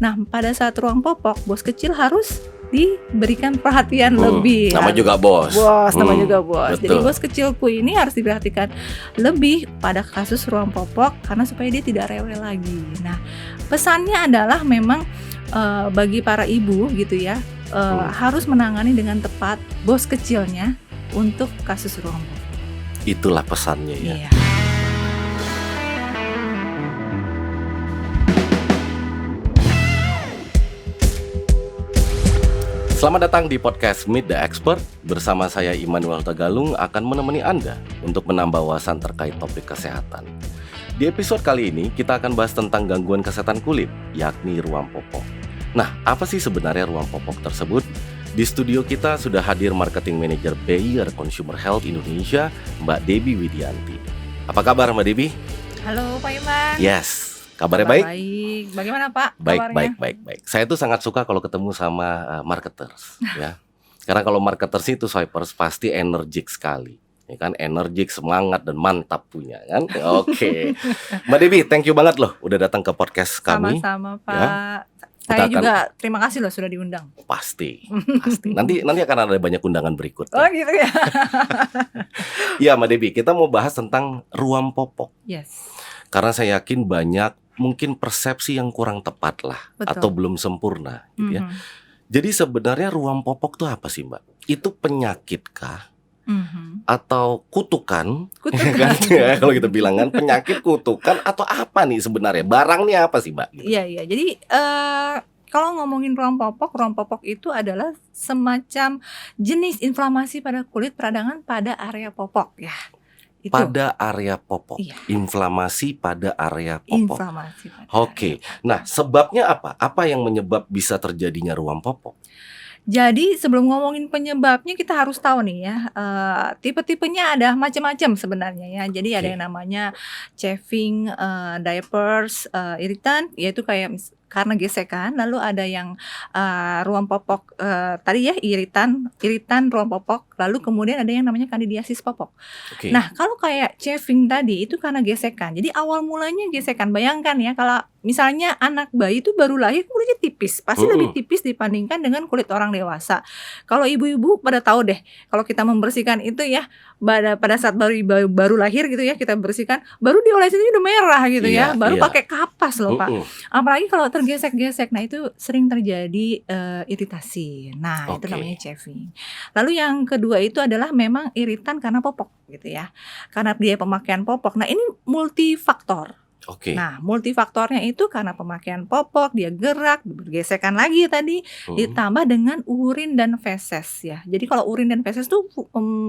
Nah, pada saat ruang popok, bos kecil harus diberikan perhatian lebih. Nama juga bos. Nama juga bos. Betul. Jadi bos kecilku ini harus diperhatikan lebih pada kasus ruang popok karena supaya dia tidak rewel lagi. Nah, pesannya adalah memang bagi para ibu gitu ya, harus menangani dengan tepat bos kecilnya untuk kasus ruang popok. Itulah pesannya ya. Iya. Selamat datang di podcast Meet the Expert. Bersama saya Immanuel Tagalung akan menemani Anda untuk menambah wawasan terkait topik kesehatan. Di episode kali ini kita akan bahas tentang gangguan kesehatan kulit, yakni ruam popok. Nah, apa sih sebenarnya ruam popok tersebut? Di studio kita sudah hadir Marketing Manager Bayer Consumer Health Indonesia, Mbak Debbie Widianti. Apa kabar Mbak Debbie? Halo Pak Iman. Yes. Kabarnya baik? Baik. Bagaimana Pak? Baik. Saya tuh sangat suka kalau ketemu sama marketers, ya. Karena kalau marketers itu swipers pasti energik sekali, ya kan? Energik, semangat dan mantap punya, kan? Oke. Mbak Debbie, thank you banget loh udah datang ke podcast kami. Sama-sama Pak. Ya. Saya juga terima kasih loh sudah diundang. Pasti. Nanti akan ada banyak undangan berikut. Oh gitu ya. Iya Mbak Debbie, kita mau bahas tentang ruam popok. Yes. Karena saya yakin banyak mungkin persepsi yang kurang tepat lah. Betul. Atau belum sempurna gitu ya. Jadi sebenarnya ruam popok itu apa sih Mbak? Itu penyakit kah? Atau kutukan? Kan, ya, kalau kita bilang kan penyakit, kutukan, atau apa nih sebenarnya? Barangnya apa sih Mbak? Iya. Jadi kalau ngomongin ruam popok itu adalah semacam jenis inflamasi pada kulit peradangan pada area popok ya. Itu. Pada area popok, Iya. Inflamasi pada area popok. Inflamasi pada Oke, nah sebabnya apa? Apa yang menyebab bisa terjadinya ruam popok? Jadi sebelum ngomongin penyebabnya kita harus tahu nih ya, tipe-tipenya ada macam-macam sebenarnya ya. Jadi ada yang namanya chafing, diapers, iritan, yaitu kayak karena gesekan. Lalu ada yang ruam popok tadi ya, iritan ruam popok. Lalu kemudian ada yang namanya kandidiasis popok. Oke. Nah, kalau kayak chafing tadi itu karena gesekan. Jadi awal mulanya gesekan. Bayangkan ya kalau misalnya anak bayi itu baru lahir kulitnya tipis, pasti lebih tipis dibandingkan dengan kulit orang dewasa. Kalau ibu-ibu pada tahu deh, kalau kita membersihkan itu ya pada saat baru lahir gitu ya, kita bersihkan, baru diolesin ini udah merah gitu ya, baru pakai kapas loh Pak. Apalagi kalau tergesek-gesek, nah itu sering terjadi iritasi. Nah itu namanya chafing. Lalu yang kedua itu adalah memang iritan karena popok gitu ya, karena dia pemakaian popok. Nah ini multifaktor. Oke. Nah, multifaktornya itu karena pemakaian popok, dia gerak, bergesekan lagi tadi, ditambah dengan urin dan feses ya. Jadi kalau urin dan feses tuh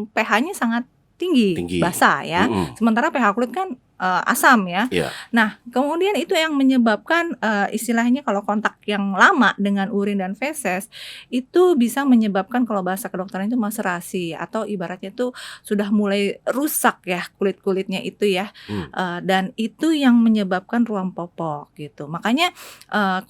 pH-nya sangat tinggi, basah ya. Sementara pH kulit kan asam ya. Nah, kemudian itu yang menyebabkan istilahnya kalau kontak yang lama dengan urin dan feses itu bisa menyebabkan kalau bahasa kedokteran itu maserasi atau ibaratnya itu sudah mulai rusak ya kulit-kulitnya itu ya. Dan itu yang menyebabkan ruam popok gitu. Makanya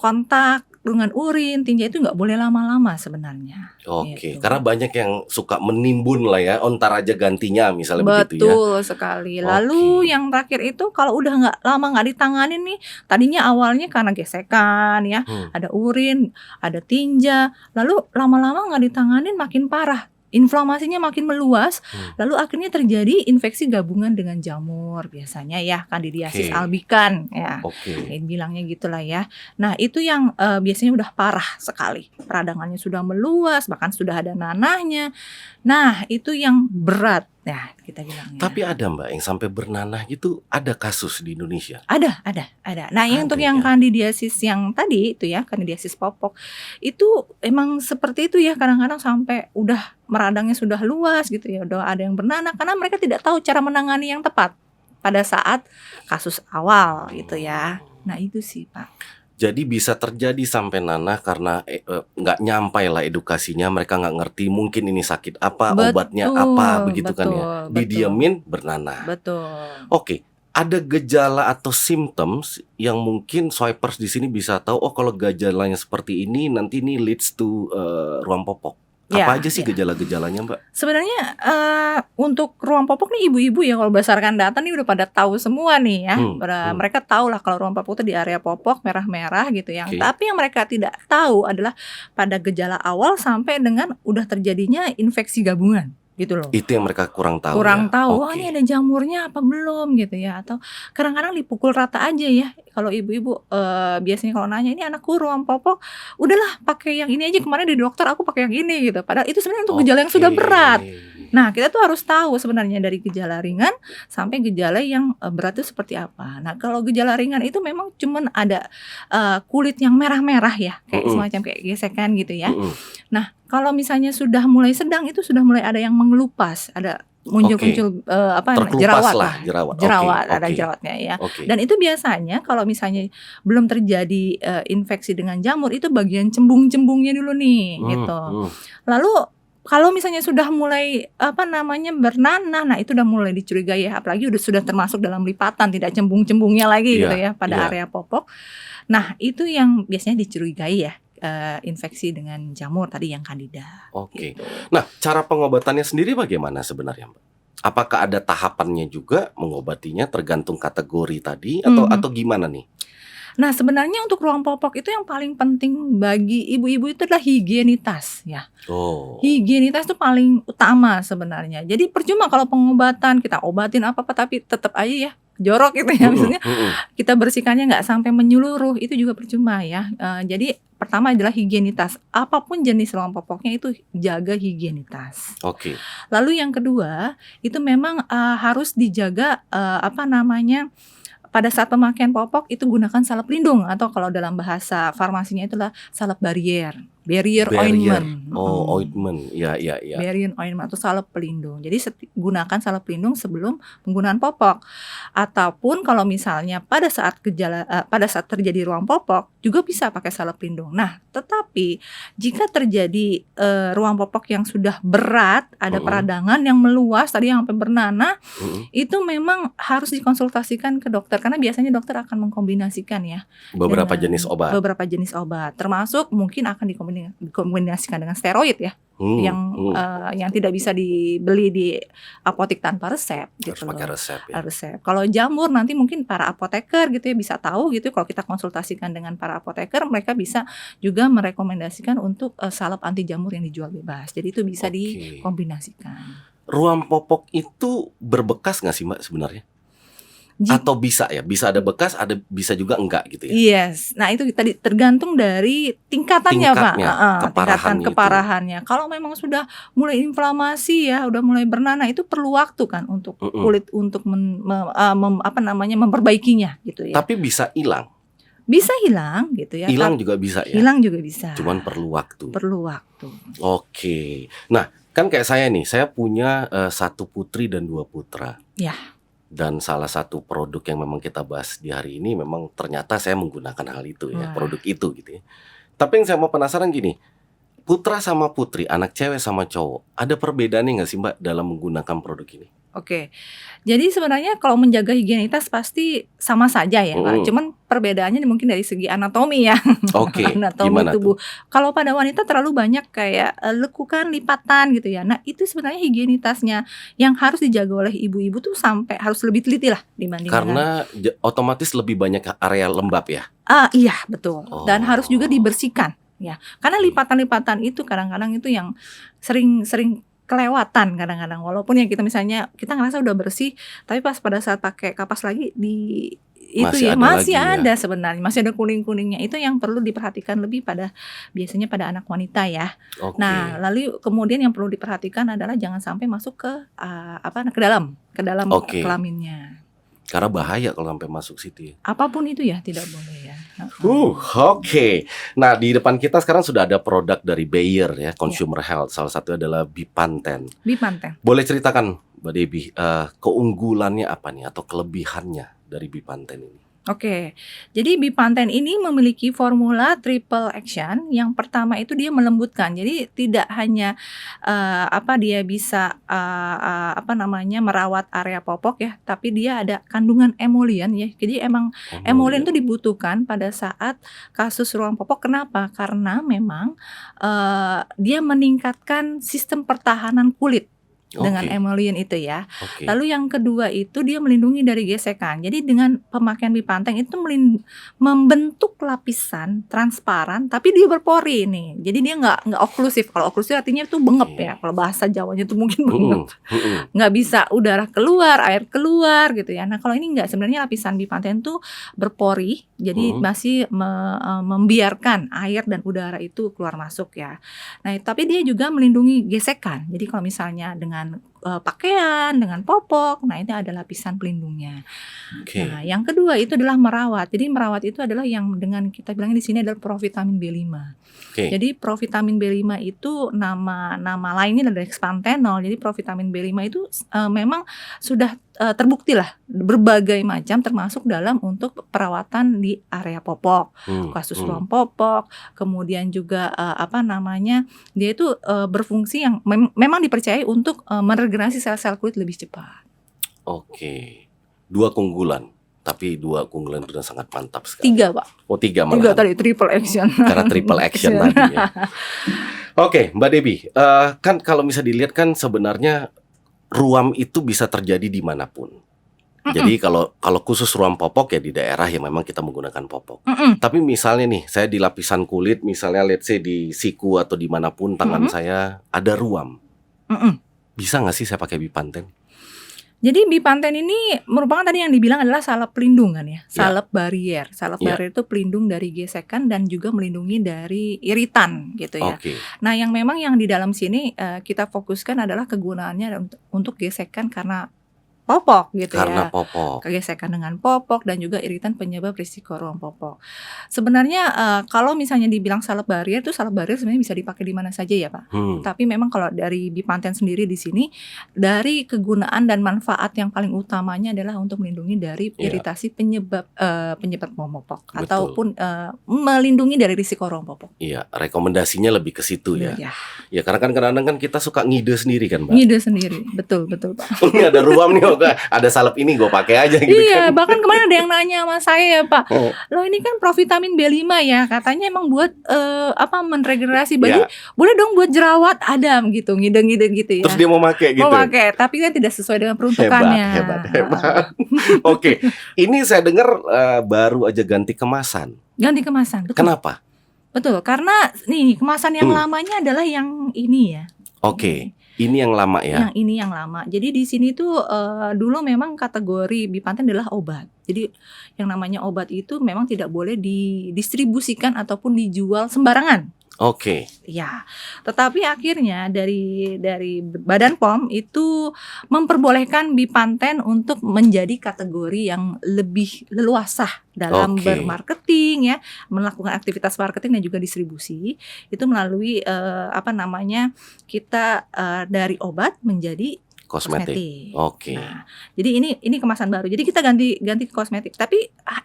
kontak dengan urin, tinja itu nggak boleh lama-lama sebenarnya. Oke, gitu. karena banyak yang suka menimbun lah ya, ontar aja gantinya misalnya begitu ya. Betul sekali. Lalu yang terakhir itu kalau udah nggak lama nggak ditanganin nih, tadinya awalnya karena gesekan ya, ada urin, ada tinja, lalu lama-lama nggak ditanganin makin parah. Inflamasinya makin meluas, lalu akhirnya terjadi infeksi gabungan dengan jamur biasanya ya, kandidiasis albicans ya, bilangnya gitulah ya. Nah itu yang biasanya udah parah sekali, peradangannya sudah meluas, bahkan sudah ada nanahnya. Nah itu yang berat ya kita bilangnya. Tapi ada Mbak yang sampai bernanah gitu, ada kasus di Indonesia? Ada. Nah untuk yang kandidiasis yang tadi itu ya, kandidiasis popok itu emang seperti itu ya, kadang-kadang sampai udah meradangnya sudah luas gitu ya, udah ada yang bernanah karena mereka tidak tahu cara menangani yang tepat pada saat kasus awal gitu ya. Nah itu sih Pak. Jadi bisa terjadi sampai nanah karena nggak nyampai lah edukasinya, mereka nggak ngerti mungkin ini sakit apa, obatnya apa, begitu kan ya. Didiemin bernanah. Betul. Oke, ada gejala atau symptoms yang mungkin swipers di sini bisa tahu, oh kalau gejalanya seperti ini nanti ini leads to ruam popok. Apa Ya, aja sih ya. gejala-gejalanya, Mbak? Sebenarnya untuk ruang popok nih ibu-ibu ya kalau berdasarkan data nih udah pada tahu semua nih ya. Mereka tahu lah kalau ruang popok itu di area popok merah-merah gitu ya. Oke. Tapi yang mereka tidak tahu adalah pada gejala awal sampai dengan udah terjadinya infeksi gabungan gitu loh. Itu yang mereka kurang tahu Kurang ya? tahu, oh Oke. ini ada jamurnya apa belum gitu ya. Atau kadang-kadang dipukul rata aja ya. Kalau ibu-ibu biasanya kalau nanya ini anakku ruang popok, udahlah pakai yang ini aja, kemarin di dokter aku pakai yang ini gitu. Padahal itu sebenarnya untuk gejala yang sudah berat. Nah, kita tuh harus tahu sebenarnya dari gejala ringan sampai gejala yang berat itu seperti apa. Nah, kalau gejala ringan itu memang cuman ada kulit yang merah-merah ya, kayak semacam kayak gesekan gitu ya. Nah, kalau misalnya sudah mulai sedang itu sudah mulai ada yang mengelupas, ada muncul-muncul jerawat, ada jerawatnya ya. Dan itu biasanya kalau misalnya belum terjadi infeksi dengan jamur itu bagian cembung-cembungnya dulu nih gitu. Lalu kalau misalnya sudah mulai bernanah, nah itu udah mulai dicurigai ya, apalagi sudah termasuk dalam lipatan, tidak cembung-cembungnya lagi gitu ya pada area popok. Nah, itu yang biasanya dicurigai ya. Infeksi dengan jamur tadi yang Candida. Oke. Gitu. Nah, cara pengobatannya sendiri bagaimana sebenarnya, Mbak? Apakah ada tahapannya juga mengobatinya tergantung kategori tadi atau gimana nih? Nah, sebenarnya untuk ruang popok itu yang paling penting bagi ibu-ibu itu adalah higienitas ya. Higienitas itu paling utama sebenarnya. Jadi percuma kalau pengobatan kita obatin apa-apa tapi tetap aja ya jorok gitu ya, maksudnya kita bersihkannya nggak sampai menyeluruh, itu juga percuma ya. Jadi pertama adalah higienitas, apapun jenis ruang popoknya itu jaga higienitas. Oke. Lalu yang kedua itu memang harus dijaga pada saat pemakaian popok itu gunakan salep pelindung atau kalau dalam bahasa farmasinya itulah salep barrier ointment. Ointment. Ya. Barrier ointment atau salep pelindung. Jadi gunakan salep pelindung sebelum penggunaan popok. Ataupun kalau misalnya pada saat terjadi ruang popok juga bisa pakai salep pelindung. Nah, tetapi jika terjadi ruang popok yang sudah berat, ada peradangan yang meluas tadi yang sampai bernanah, itu memang harus dikonsultasikan ke dokter karena biasanya dokter akan mengkombinasikan ya beberapa jenis obat. Termasuk mungkin akan dikombinasikan dengan steroid ya. Yang tidak bisa dibeli di apotek tanpa resep gitu. Harus pakai resep ya. Resep. Kalau jamur nanti mungkin para apoteker gitu ya bisa tahu gitu. Kalau kita konsultasikan dengan para apoteker, mereka bisa juga merekomendasikan untuk salep anti jamur yang dijual bebas. Jadi itu bisa dikombinasikan. Ruang popok itu berbekas nggak sih, Mbak, sebenarnya? Atau bisa ada bekas, ada bisa juga enggak gitu ya? Yes, nah itu tadi tergantung dari tingkatannya Pak, tingkatan keparahannya. Kalau memang sudah mulai inflamasi ya, udah mulai bernanah itu perlu waktu kan untuk kulit untuk memperbaikinya gitu ya. Tapi bisa hilang? Bisa hilang gitu ya. Hilang juga bisa ya? Hilang juga bisa. Cuman perlu waktu? Perlu waktu. Oke, nah kan kayak saya nih, saya punya 1 putri dan 2 putra. Ya. Dan salah satu produk yang memang kita bahas di hari ini memang ternyata saya menggunakan hal itu ya, produk itu gitu ya. Tapi yang saya mau penasaran gini, putra sama putri, anak cewek sama cowok, ada perbedaannya nggak sih, Mbak, dalam menggunakan produk ini? Oke, jadi sebenarnya kalau menjaga higienitas pasti sama saja ya Pak. Cuman perbedaannya mungkin dari segi anatomi ya. Anatomi tubuh. Kalau pada wanita terlalu banyak kayak lekukan, lipatan gitu ya. Nah itu sebenarnya higienitasnya yang harus dijaga oleh ibu-ibu tuh sampai harus lebih teliti lah dibanding karena otomatis lebih banyak area lembab ya? Iya betul. Dan harus juga dibersihkan ya. Karena lipatan-lipatan itu kadang-kadang itu yang sering kelewatan kadang-kadang, walaupun yang kita misalnya kita ngerasa udah bersih, tapi pas pada saat pakai kapas lagi masih ada sebenarnya, masih ada kuning-kuningnya. Itu yang perlu diperhatikan lebih biasanya pada anak wanita ya. Nah, lalu kemudian yang perlu diperhatikan adalah jangan sampai masuk ke dalam kelaminnya. Karena bahaya kalau sampai masuk situ. Apapun itu ya tidak boleh ya. Oke. Nah, di depan kita sekarang sudah ada produk dari Bayer ya, Consumer Health. Salah satu adalah Bipanten. Boleh ceritakan, Mbak Debbie, keunggulannya apa nih atau kelebihannya dari Bipanten ini? Oke, jadi Bipanten ini memiliki formula triple action. Yang pertama itu dia melembutkan. Jadi tidak hanya dia bisa merawat area popok ya, tapi dia ada kandungan emollient ya. Jadi emang emollient itu dibutuhkan pada saat kasus ruam popok. Kenapa? Karena memang dia meningkatkan sistem pertahanan kulit. Dengan emollient itu ya. Lalu yang kedua itu dia melindungi dari gesekan. Jadi dengan pemakaian Bipanten itu membentuk lapisan transparan, tapi dia berpori nih. Jadi dia nggak oklusif. Kalau oklusif artinya itu bengep ya. Kalau bahasa Jawanya itu mungkin bengep. Nggak bisa udara keluar, air keluar gitu ya. Nah kalau ini nggak, sebenarnya lapisan Bipanten itu berpori. Jadi masih membiarkan air dan udara itu keluar masuk ya. Nah tapi dia juga melindungi gesekan. Jadi kalau misalnya dengan pakaian, dengan popok, nah itu ada lapisan pelindungnya. Nah, yang kedua itu adalah merawat. Jadi merawat itu adalah yang dengan kita bilang di sini adalah provitamin B5. Jadi provitamin B5 itu nama lainnya adalah dexpantenol. Jadi provitamin B5 itu memang sudah terbukti lah berbagai macam, termasuk dalam untuk perawatan di area popok, kasus ruam popok, kemudian juga dia itu berfungsi yang memang dipercayai untuk meregenerasi sel-sel kulit lebih cepat. Dua keunggulan, tapi dua keunggulan itu sangat mantap sekali. 3 Pak. Oh 3 malah. 3 tadi triple action. Karena triple action tadi ya. Mbak Debbie, kan kalau bisa dilihat kan sebenarnya ruam itu bisa terjadi dimanapun. Jadi kalau khusus ruam popok ya di daerah yang memang kita menggunakan popok. Tapi misalnya nih, saya di lapisan kulit, misalnya let's say di siku atau dimanapun tangan saya ada ruam. Bisa nggak sih saya pakai Bipanten? Jadi Bipanten ini merupakan tadi yang dibilang adalah salep pelindungan ya, salep barier. Salep barier itu pelindung dari gesekan dan juga melindungi dari iritan gitu ya. Nah yang memang yang di dalam sini kita fokuskan adalah kegunaannya untuk gesekan karena popok gitu Karena ya. popok. Gesekan dengan popok dan juga iritan penyebab risiko ruam popok. Sebenarnya kalau misalnya dibilang salep barier sebenarnya bisa dipakai di mana saja ya Pak. Tapi memang kalau dari Bipanten sendiri di sini, dari kegunaan dan manfaat yang paling utamanya adalah untuk melindungi dari iritasi penyebab ruam popok. Betul. Ataupun melindungi dari risiko ruam popok. Iya, rekomendasinya lebih ke situ ya. Ya karena kan kadang-kadang kan kita suka ngide sendiri kan Mbak. Ngide sendiri, betul Pak. Ini ada ruam nih, ada salep ini gue pakai aja gitu. Iya, bahkan kemarin ada yang nanya sama saya ya Pak, loh ini kan provitamin B5 ya, katanya emang buat meregenerasi baju, boleh dong buat jerawat Adam gitu, ngide-ngide gitu ya. Terus dia mau pakai gitu. Mau pakai, tapi kan tidak sesuai dengan peruntukannya. Hebat. Ini saya dengar baru aja ganti kemasan. Ganti kemasan, betul. Kenapa? Betul, karena nih kemasan yang lamanya adalah yang ini ya. Ini yang lama ya? Yang ini yang lama. Jadi di sini tuh dulu memang kategori Bipanten adalah obat. Jadi yang namanya obat itu memang tidak boleh didistribusikan ataupun dijual sembarangan. Ya, tetapi akhirnya dari Badan POM itu memperbolehkan Bipanten untuk menjadi kategori yang lebih leluasa dalam bermarketing ya, melakukan aktivitas marketing dan juga distribusi itu melalui kita dari obat menjadi kosmetik. Nah, jadi ini kemasan baru. Jadi kita ganti ke kosmetik. Tapi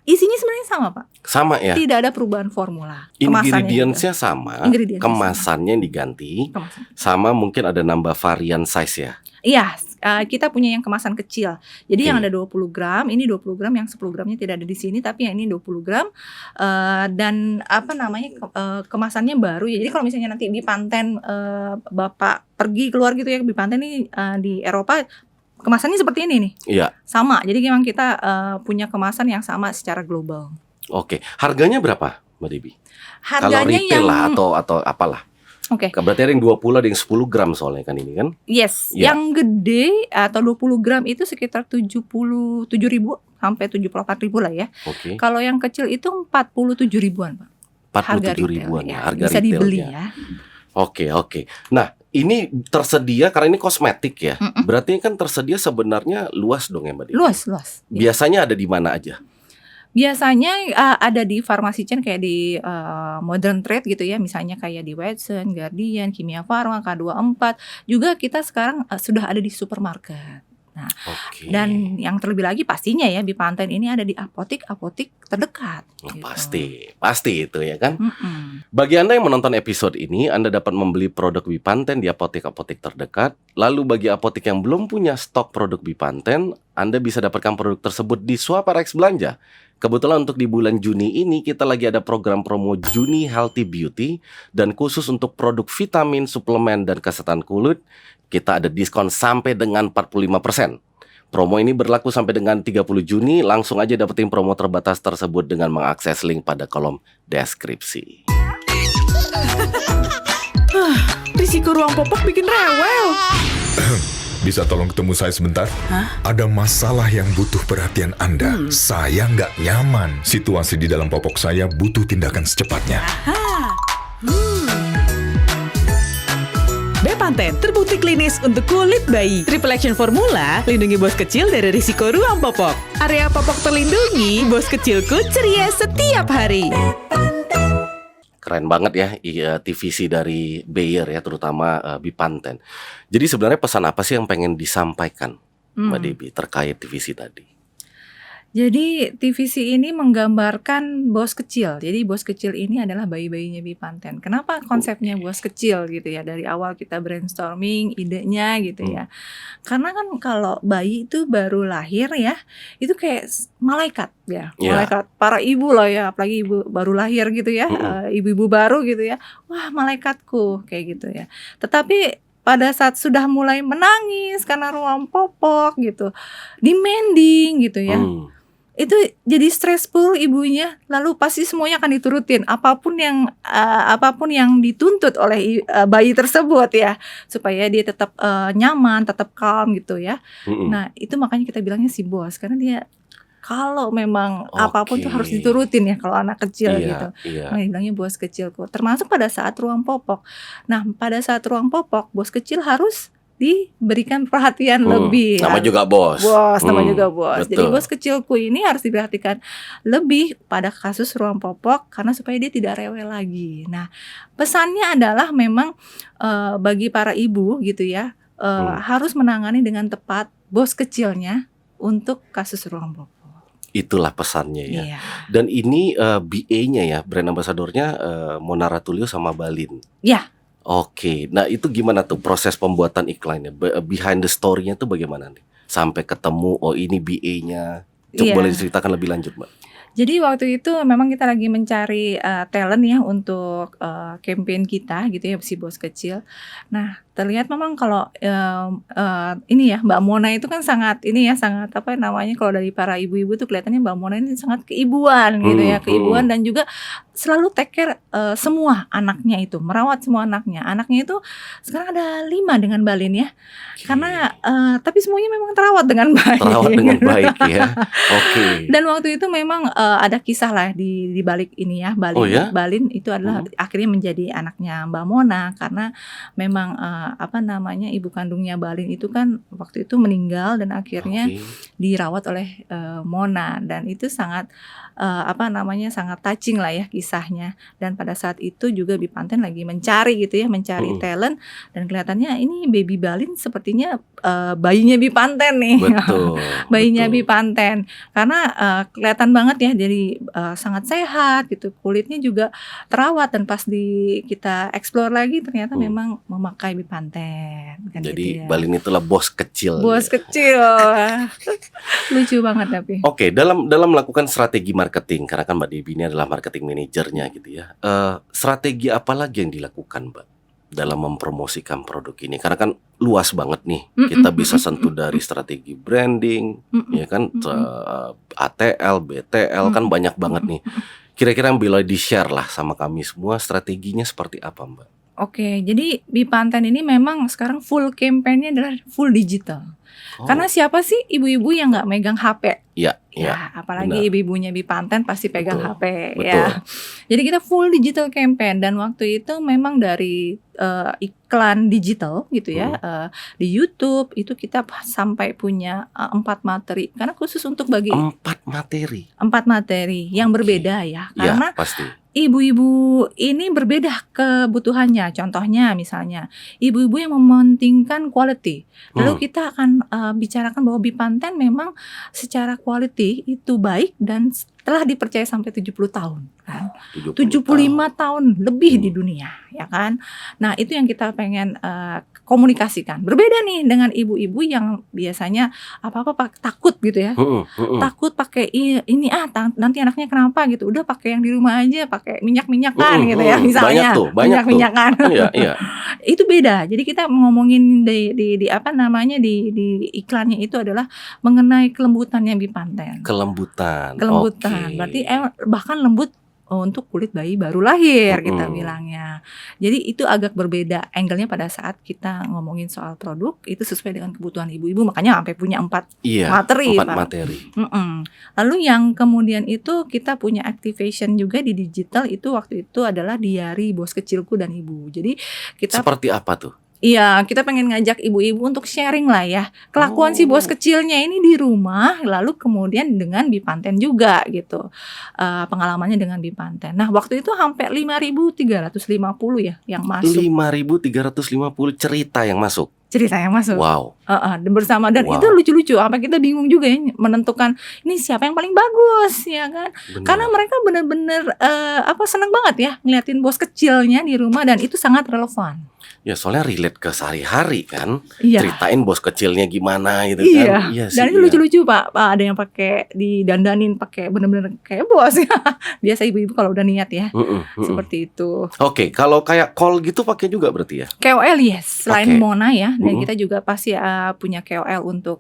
isinya sebenarnya sama Pak. Sama ya. Tidak ada perubahan formula. Ingredientsnya sama. Kemasannya yang diganti. Sama mungkin ada nambah varian size ya. Iya, kita punya yang kemasan kecil. Jadi yang ada 20 gram, ini 20 gram, yang 10 gramnya tidak ada di sini, tapi yang ini 20 gram. Dan kemasannya baru ya. Jadi kalau misalnya nanti Bipanten Bapak pergi keluar gitu ya, Bipanten ini di Eropa kemasannya seperti ini nih. Iya. Sama. Jadi memang kita punya kemasan yang sama secara global. Harganya berapa, Mbak Debbie? Harganya kalau retail lah atau apalah. Berarti ada yang 20, ada yang 10 gram soalnya kan ini kan? Yes, yang gede atau 20 gram itu sekitar 77.000 sampai 74.000 lah ya. Kalau yang kecil itu 47 ribuan Pak. 47 ribuan ya, harga bisa dibeli ya. Nah, ini tersedia karena ini kosmetik ya. Berarti kan tersedia sebenarnya luas dong ya Mbak Debbie? Luas. Biasanya ada di mana aja? Biasanya ada di farmasi chain kayak di modern trade gitu ya, misalnya kayak di Watson, Guardian, Kimia Farma, K24. Juga kita sekarang sudah ada di supermarket. Oke. Dan yang terlebih lagi pastinya ya Bipanten ini ada di apotik-apotik terdekat. Gitu. Pasti itu ya kan. Mm-mm. Bagi Anda yang menonton episode ini, Anda dapat membeli produk Bipanten di apotik-apotik terdekat. Lalu bagi apotik yang belum punya stok produk Bipanten, Anda bisa dapatkan produk tersebut di Swaparex Belanja. Kebetulan untuk di bulan Juni ini kita lagi ada program promo Juni Healthy Beauty, dan khusus untuk produk vitamin, suplemen, dan kesehatan kulit, kita ada diskon sampai dengan 45%. Promo ini berlaku sampai dengan 30 Juni. Langsung aja dapetin promo terbatas tersebut dengan mengakses link pada kolom deskripsi. Risiko ruang popok bikin rewel. Bisa tolong ketemu saya sebentar? Hah? Ada masalah yang butuh perhatian Anda. Saya nggak nyaman. Situasi di dalam popok saya butuh tindakan secepatnya. Bipanten terbukti klinis untuk kulit bayi. Triple Action Formula lindungi bos kecil dari risiko ruang popok. Area popok terlindungi, bos kecilku ceria setiap hari. Keren banget ya TVC dari Bayer ya, terutama Bipanten. Jadi sebenarnya pesan apa sih yang pengen disampaikan Mbak Debbie terkait TVC tadi? Jadi TVC ini menggambarkan bos kecil. Jadi bos kecil ini adalah bayi-bayinya Bipanten. Kenapa konsepnya bos kecil gitu ya? Dari awal kita brainstorming idenya gitu ya. Karena kan kalau bayi itu baru lahir ya, itu kayak malaikat ya. Malaikat para ibu lah ya, apalagi ibu baru lahir gitu ya, ibu-ibu baru gitu ya. Wah, malaikatku kayak gitu ya. Tetapi pada saat sudah mulai menangis karena ruang popok gitu, demanding gitu ya. Itu jadi stressful ibunya, lalu pasti semuanya akan diturutin apapun yang dituntut oleh bayi tersebut ya, supaya dia tetap nyaman, tetap calm gitu ya. Nah, itu makanya kita bilangnya si bos, karena dia kalau memang apapun tuh harus diturutin ya kalau anak kecil gitu. Nah, bilangnya bos kecilku. Termasuk pada saat ruang popok. Nah, pada saat ruang popok, bos kecil harus diberikan perhatian lebih. Nama juga bos. Nama juga bos. Betul. Jadi bos kecilku ini harus diperhatikan lebih pada kasus ruang popok karena supaya dia tidak rewel lagi. Nah, pesannya adalah memang bagi para ibu gitu ya, harus menangani dengan tepat bos kecilnya untuk kasus ruang popok. Itulah pesannya ya. Iya. Dan ini BA-nya ya, brand ambassador-nya Mona Ratulio sama Balin. Ya. Oke, nah itu gimana tuh proses pembuatan iklannya? Behind the story-nya tuh bagaimana nih? Sampai ketemu, oh ini BA-nya. Coba boleh diceritakan lebih lanjut, Mbak. Jadi waktu itu memang kita lagi mencari talent ya untuk campaign kita gitu ya, si bos kecil. Nah, terlihat memang kalau ini ya Mbak Mona itu kan sangat apa namanya, kalau dari para ibu-ibu tuh kelihatannya Mbak Mona ini sangat keibuan gitu ya, keibuan dan juga selalu take care semua anaknya itu, merawat semua anaknya. Anaknya itu sekarang ada 5 dengan Balin ya. Karena tapi semuanya memang terawat dengan baik. Terawat dengan baik ya. Oke. Dan waktu itu memang ada kisah lah di balik ini ya, Balin. Oh ya? Balin itu adalah akhirnya menjadi anaknya Mbak Mona karena memang ibu kandungnya Balin itu kan waktu itu meninggal dan akhirnya dirawat oleh Mona, dan itu sangat sangat touching lah ya kisahnya. Dan pada saat itu juga Bipanten lagi mencari gitu ya, mencari talent, dan kelihatannya ini baby Balin sepertinya bayinya Bipanten nih. Betul. Bayinya Bipanten karena kelihatan banget ya, jadi sangat sehat gitu, kulitnya juga terawat, dan pas kita explore lagi ternyata memang memakai Bipanten kan. Jadi gitu ya. Balin itulah bos kecil. Bos kecil. Lucu banget tapi. Oke, dalam melakukan strategi marketing, karena kan Mbak Debbie ini adalah marketing manajernya gitu ya. Strategi apa lagi yang dilakukan, Mbak, dalam mempromosikan produk ini? Karena kan luas banget nih. Kita bisa sentuh dari strategi branding, ya kan, ATL, BTL, kan banyak banget nih. Kira-kira boleh di-share lah sama kami semua strateginya seperti apa, Mbak? Oke, jadi Bipanten ini memang sekarang full campaign-nya adalah full digital. Karena siapa sih ibu-ibu yang nggak megang HP? Iya, Ya, apalagi benar. ibu-ibunya Bipanten pasti pegang Betul, HP betul. ya. Jadi kita full digital campaign, dan waktu itu memang dari iklan digital gitu ya, di YouTube itu kita sampai punya 4 materi, karena khusus untuk bagi 4 materi yang berbeda ya. Karena ya, pasti. ibu-ibu ini berbeda kebutuhannya. Contohnya misalnya ibu-ibu yang mementingkan quality, lalu kita akan akan bicarakan bahwa Bipanten memang secara quality itu baik dan telah dipercaya sampai 70 tahun kan. 75 tahun lebih di dunia, ya kan. Nah, itu yang kita pengen komunikasikan. Berbeda nih dengan ibu-ibu yang biasanya apa-apa takut gitu ya. Takut pakai ini nanti anaknya kenapa gitu. Udah pakai yang di rumah aja, pakai minyak-minyakan gitu ya misalnya. Minyak-minyakan. Iya. Itu beda. Jadi kita ngomongin di apa namanya di iklannya itu adalah mengenai kelembutannya Bipanten. Kelembutan. Okay. Berarti bahkan lembut untuk kulit bayi baru lahir kita bilangnya. Jadi itu agak berbeda angle-nya pada saat kita ngomongin soal produk, itu sesuai dengan kebutuhan ibu-ibu, makanya sampai punya 4 materi. 4 materi. Lalu yang kemudian itu kita punya activation juga di digital, itu waktu itu adalah diary bos kecilku dan ibu. Jadi kita seperti apa tuh? Iya, kita pengen ngajak ibu-ibu untuk sharing lah ya kelakuan si bos kecilnya ini di rumah, lalu kemudian dengan Bipanten juga gitu, pengalamannya dengan Bipanten. Nah, waktu itu hampir 5.350 ya yang masuk. 5.350 cerita yang masuk. Wow. Bersama dan itu lucu-lucu. Apa kita bingung juga ya menentukan ini siapa yang paling bagus ya kan? Bener. Karena mereka benar-benar senang banget ya ngeliatin bos kecilnya di rumah dan itu sangat relevan. Ya soalnya relate ke sehari-hari kan. Iya. Ceritain bos kecilnya gimana gitu kan. Iya dan itu lucu-lucu Pak. Ada yang pakai didandanin pakai benar-benar kayak bos ya. Biasa ibu-ibu kalau udah niat ya. Seperti itu. Oke, kalau kayak call gitu pakai juga berarti ya? KOL yes, selain Mona ya. Dan kita juga pasti punya KOL untuk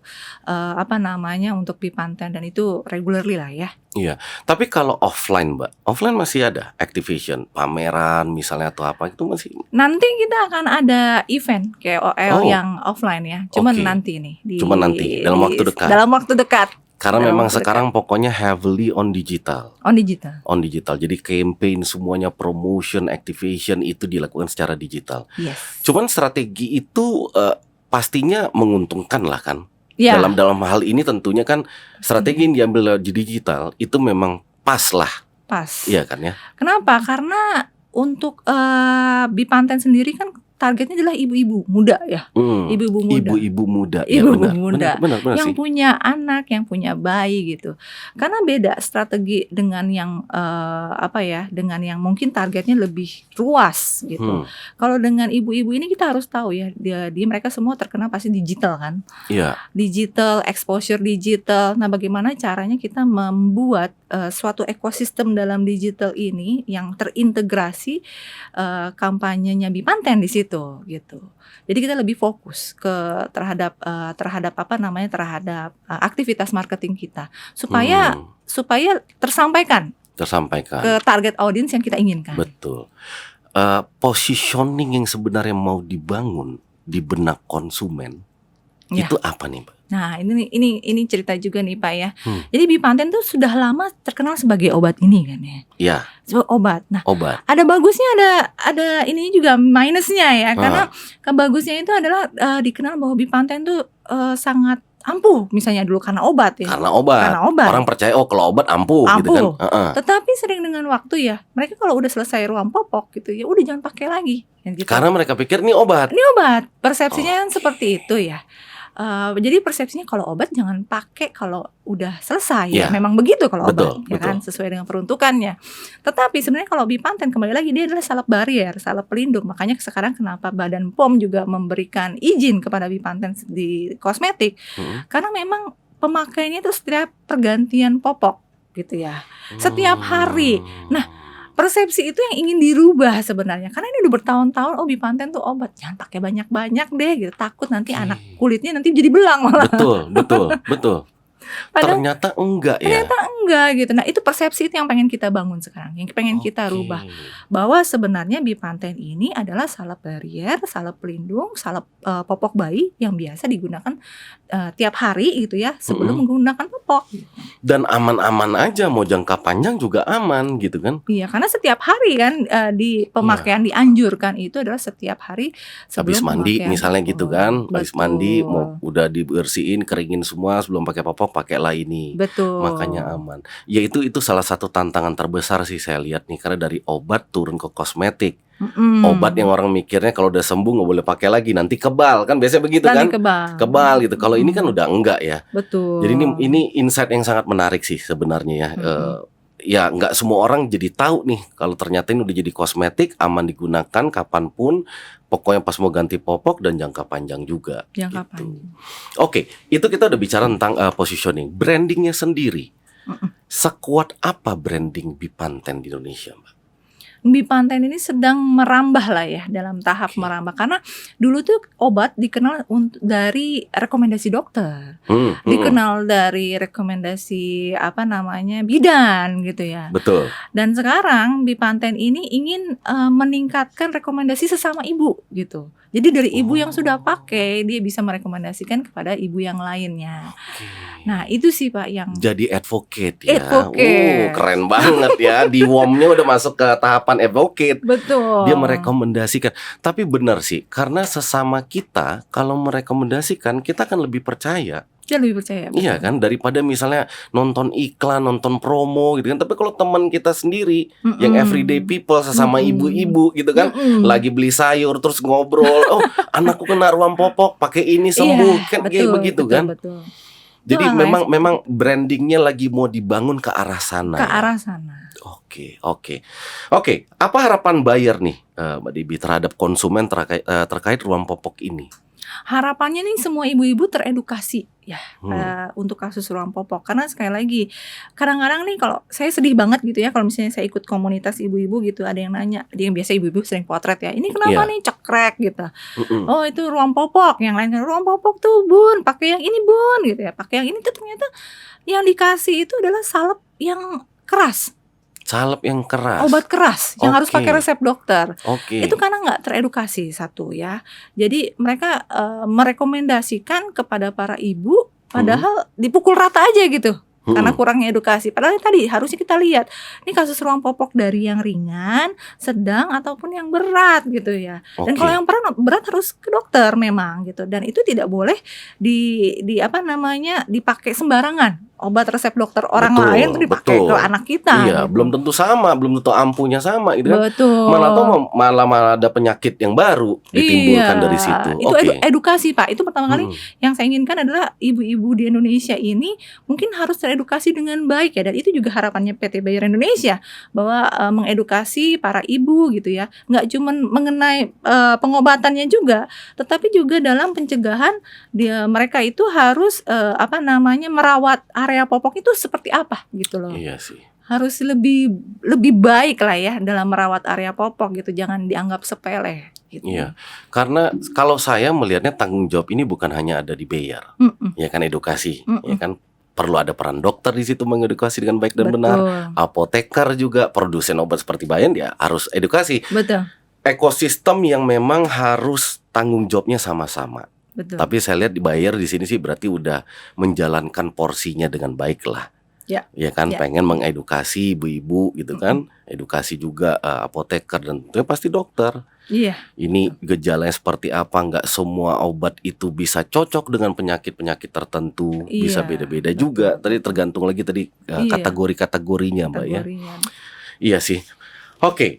untuk Bipanten dan itu regularly lah ya. Iya, tapi kalau offline Mbak, offline masih ada activation, pameran misalnya atau apa itu masih? Nanti kita akan ada event KOL yang offline ya, cuman nanti nih. Cuman nanti, dalam waktu dekat. Karena memang sekarang pokoknya heavily on digital. On digital. Jadi campaign semuanya promotion, activation itu dilakukan secara digital. Yes. Cuman strategi itu pastinya menguntungkan lah kan. Ya. Dalam hal ini tentunya kan strategi yang diambil di digital itu memang pas lah. Pas. Iya kan ya. Kenapa? Karena untuk Bipanten sendiri kan targetnya adalah ibu-ibu muda ya. Ibu-ibu muda. Benar yang sih. punya anak, yang punya bayi gitu. Karena beda strategi dengan yang dengan yang mungkin targetnya lebih luas gitu. Kalau dengan ibu-ibu ini kita harus tahu ya, dia mereka semua terkena pasti digital kan. Iya. Digital, exposure digital. Nah, bagaimana caranya kita membuat suatu ekosistem dalam digital ini yang terintegrasi kampanyenya Bipanten di situ gitu. Jadi kita lebih fokus terhadap aktivitas marketing kita supaya tersampaikan ke target audience yang kita inginkan. Betul. Positioning yang sebenarnya mau dibangun di benak konsumen itu apa nih, Mbak? Nah, ini cerita juga nih Pak ya. Jadi Bipanten tuh sudah lama terkenal sebagai obat ini kan ya. Iya. Obat. Nah, obat. Ada bagusnya, ada ini juga minusnya ya. Karena kebagusnya itu adalah dikenal bahwa Bipanten tuh sangat ampuh misalnya dulu karena obat ya. Karena obat. Orang percaya kalau obat ampuh gitu kan. Tetapi sering dengan waktu ya, mereka kalau udah selesai ruam popok gitu ya, udah jangan pakai lagi. Gitu. Karena mereka pikir ini obat. Persepsinya kan seperti itu ya. Jadi persepsinya kalau obat jangan pakai kalau udah selesai ya. Memang begitu kalau obat ya kan, sesuai dengan peruntukannya. Tetapi sebenarnya kalau Bipanten kembali lagi dia adalah salep barrier, salep pelindung. Makanya sekarang kenapa Badan POM juga memberikan izin kepada Bipanten di kosmetik. Karena memang pemakaiannya itu setiap pergantian popok gitu ya. Setiap hari. Nah, persepsi itu yang ingin dirubah sebenarnya. Karena ini udah bertahun-tahun Bipanten tuh obat. Jangan pakai banyak-banyak deh gitu. Takut nanti anak kulitnya nanti jadi belang malah. Betul. Ternyata enggak gitu. Nah, itu persepsi itu yang pengen kita bangun sekarang, yang pengen kita rubah. Bahwa sebenarnya Bipanten ini adalah salep barrier, salep pelindung, salep popok bayi yang biasa digunakan tiap hari gitu ya, sebelum menggunakan popok. Dan aman-aman aja, mau jangka panjang juga aman gitu kan. Iya, karena setiap hari kan di pemakaian dianjurkan itu adalah setiap hari sebelum habis mandi pemakaian. misalnya gitu kan. Habis mandi mau udah dibersihin, keringin semua sebelum pakai popok, pakailah ini. Betul. Makanya aman. Ya itu salah satu tantangan terbesar sih saya lihat nih, karena dari obat turun ke kosmetik. Obat yang orang mikirnya kalau udah sembuh nggak boleh pakai lagi, nanti kebal kan, biasanya begitu kan? Nanti kebal. Kebal gitu. Kalau ini kan udah enggak ya. Betul. Jadi ini insight yang sangat menarik sih sebenarnya ya. Ya nggak semua orang jadi tahu nih kalau ternyata ini udah jadi kosmetik, aman digunakan kapanpun, pokoknya pas mau ganti popok dan jangka panjang juga. Jangka gitu. panjang. Oke, itu kita udah bicara tentang positioning, brandingnya sendiri. Sekuat apa branding Bipanten di Indonesia, Mbak? Bipanten ini sedang merambah lah ya, dalam tahap merambah, karena dulu tuh obat dikenal dari rekomendasi dokter, dikenal dari rekomendasi bidan gitu ya. Betul. Dan sekarang Bipanten ini ingin meningkatkan rekomendasi sesama ibu gitu. Jadi dari ibu yang sudah pakai, dia bisa merekomendasikan kepada ibu yang lainnya. Nah itu sih Pak yang jadi advocate ya. Advocate. Keren banget ya. Di WOM-nya udah masuk ke tahapan advocate. Betul. Dia merekomendasikan. Tapi benar sih, karena sesama kita kalau merekomendasikan, kita akan lebih percaya. Dia lebih percaya. Iya kan, daripada misalnya nonton iklan, nonton promo gitu kan. Tapi kalau teman kita sendiri yang everyday people, sesama ibu-ibu gitu kan, lagi beli sayur terus ngobrol, oh anakku kena ruam popok, pakai ini sembuh, kan kayak begitu kan. Betul. Jadi memang brandingnya lagi mau dibangun ke arah sana. Ke arah sana. Oke. Apa harapan buyer nih, Mbak Debbie, terhadap konsumen terkait ruam popok ini? Harapannya nih semua ibu-ibu teredukasi ya untuk kasus ruam popok, karena sekali lagi kadang-kadang nih kalau saya sedih banget gitu ya, kalau misalnya saya ikut komunitas ibu-ibu gitu, ada yang nanya, dia yang biasa ibu-ibu sering potret ya, ini kenapa nih cekrek gitu, oh itu ruam popok, yang lain kan ruam popok tuh bun, pakai yang ini bun gitu ya, pakai yang ini tuh ternyata yang dikasih itu adalah salep yang keras. Salep yang keras. Obat keras yang harus pakai resep dokter. Oke. Itu karena nggak teredukasi satu ya. Jadi mereka merekomendasikan kepada para ibu, padahal dipukul rata aja gitu. Karena kurangnya edukasi. Padahal tadi harusnya kita lihat, ini kasus ruam popok dari yang ringan, sedang ataupun yang berat gitu ya. Dan kalau yang berat harus ke dokter memang gitu. Dan itu tidak boleh dipakai sembarangan. Obat resep dokter orang lain tuh dipakai ke anak kita. Iya, gitu. belum tentu sama, belum tentu ampuhnya sama gitu kan. Betul. Malah ada penyakit yang baru ditimbulkan dari situ. Itu edukasi Pak. Itu pertama kali yang saya inginkan adalah ibu-ibu di Indonesia ini mungkin harus teredukasi dengan baik ya. Dan itu juga harapannya PT Bayer Indonesia, bahwa mengedukasi para ibu gitu ya. Nggak cuma mengenai pengobatannya juga, tetapi juga dalam pencegahan mereka itu harus merawat area popok itu seperti apa gitu loh. Iya sih. Harus lebih baik lah ya dalam merawat area popok gitu, jangan dianggap sepele gitu. Iya. Karena kalau saya melihatnya tanggung jawab ini bukan hanya ada di Bayer. Ya kan, edukasi, ya kan, perlu ada peran dokter di situ mengedukasi dengan baik dan benar. Apoteker juga, produsen obat seperti Bayer ya harus edukasi. Betul. Ekosistem yang memang harus tanggung jawabnya sama-sama. Betul. Tapi saya lihat di Bayer di sini sih berarti udah menjalankan porsinya dengan baik lah. Ya kan, pengen mengedukasi ibu-ibu gitu kan, edukasi juga apoteker dan tentunya pasti dokter. Iya. Ini gejalanya seperti apa, nggak semua obat itu bisa cocok dengan penyakit-penyakit tertentu, bisa beda-beda juga. Tadi tergantung lagi kategori-kategorinya, Mbak ya. Iya sih. Oke,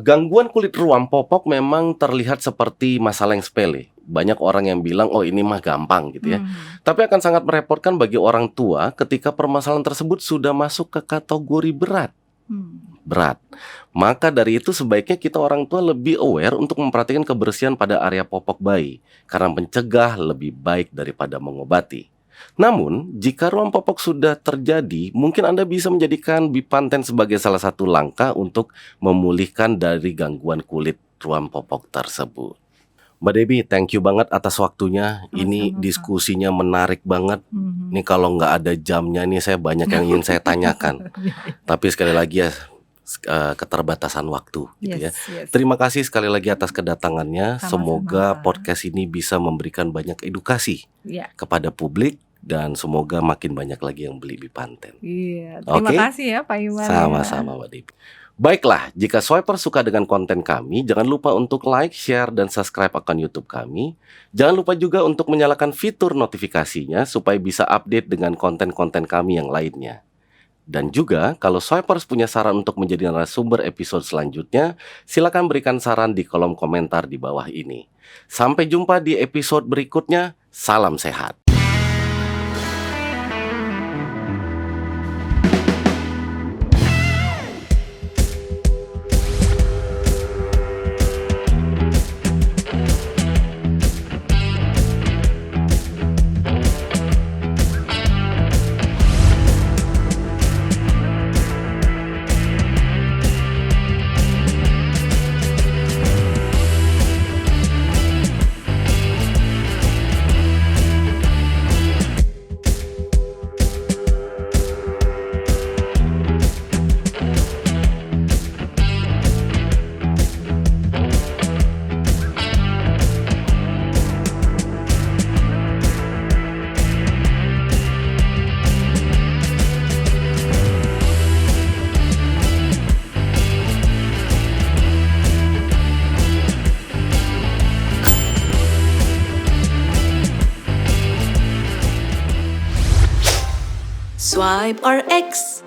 gangguan kulit ruam popok memang terlihat seperti masalah yang sepele. Banyak orang yang bilang, oh ini mah gampang gitu ya. Tapi akan sangat merepotkan bagi orang tua ketika permasalahan tersebut sudah masuk ke kategori berat. Maka dari itu sebaiknya kita orang tua lebih aware untuk memperhatikan kebersihan pada area popok bayi, karena mencegah lebih baik daripada mengobati. Namun, jika ruam popok sudah terjadi, mungkin Anda bisa menjadikan Bipanten sebagai salah satu langkah untuk memulihkan dari gangguan kulit ruam popok tersebut. Mbak Debbie, thank you banget atas waktunya. Ini diskusinya menarik banget. Ini kalau nggak ada jamnya nih, saya banyak yang ingin saya tanyakan. Tapi sekali lagi ya, keterbatasan waktu gitu ya. Terima kasih sekali lagi atas kedatangannya. Semoga podcast ini bisa memberikan banyak edukasi kepada publik. Dan semoga makin banyak lagi yang beli Bipanten. Iya, terima kasih ya Pak Iman. Sama-sama Mbak Debbie. Baiklah, jika swiper suka dengan konten kami, jangan lupa untuk like, share, dan subscribe akun YouTube kami. Jangan lupa juga untuk menyalakan fitur notifikasinya supaya bisa update dengan konten-konten kami yang lainnya. Dan juga kalau Swipers punya saran untuk menjadi narasumber episode selanjutnya, silakan berikan saran di kolom komentar di bawah ini. Sampai jumpa di episode berikutnya. Salam sehat. Swipe or X.